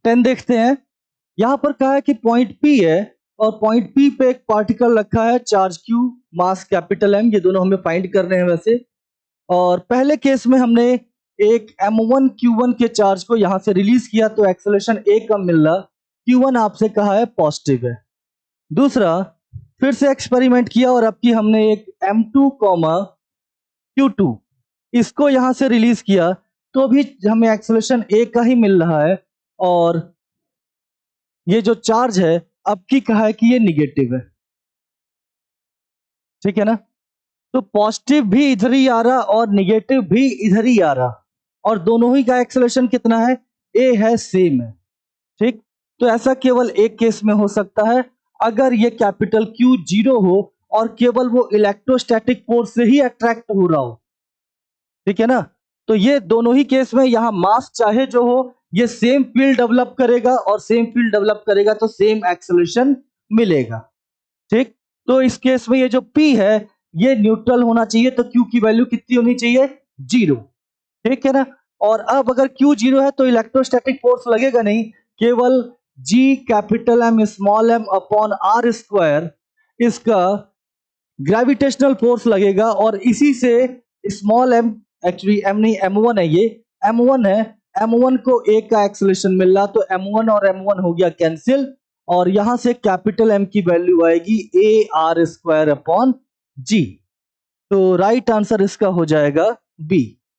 10 देखते हैं। यहां पर कहा है कि पॉइंट पी है और पॉइंट पी पे एक पार्टिकल रखा है, charge Q, mass capital M, ये दोनों हमें फाइंड करने हैं वैसे। और पहले केस में हमने एक m1 q1 के चार्ज को यहां से रिलीज किया तो एक्सेलरेशन a कम मिल रहा, q1 आपसे कहा है पॉजिटिव है। दूसरा, फिर से एक्सपेरिमेंट किया और अब की हमने एक m2, q2 इसको यहां से रिलीज किया तो भी हमें एक्सेलरेशन a का ही मिल रहा है, और ये जो चार्ज है अब की कहा है कि ये निगेटिव है। ठीक है ना? तो पॉजिटिव भी इधर ही आ रहा और निगेटिव भी इधर ही आ रहा, और दोनों ही का एक्सेलरेशन कितना है? ए है, सेम है। ठीक, तो ऐसा केवल एक केस में हो सकता है, अगर ये कैपिटल क्यू जीरो हो और केवल वो इलेक्ट्रोस्टैटिक फोर्स से ही अट्रैक्ट हो रहा हो। ठीक है ना? तो ये दोनों ही केस में यहां मास चाहे जो हो, ये सेम फील्ड डेवलप करेगा, और सेम फील्ड डेवलप करेगा तो सेम एक्सेलरेशन मिलेगा। ठीक, तो इस केस में ये जो P है ये न्यूट्रल होना चाहिए, तो Q की वैल्यू कितनी होनी चाहिए? जीरो। ठीक है ना? और अब अगर Q जीरो है तो इलेक्ट्रोस्टैटिक फोर्स लगेगा नहीं, केवल G capital M small m upon R square इसका ग्रेविटेशनल फोर्स लगेगा, और इसी से स्मॉल m, एक्चुअली m नहीं m1 है, ये m1 है, m1 को a का एक्सेलरेशन मिल रहा, तो m1 और m1 हो गया कैंसिल, और यहां से कैपिटल M की वैल्यू आएगी a r square upon g। तो राइट आंसर इसका हो जाएगा बी।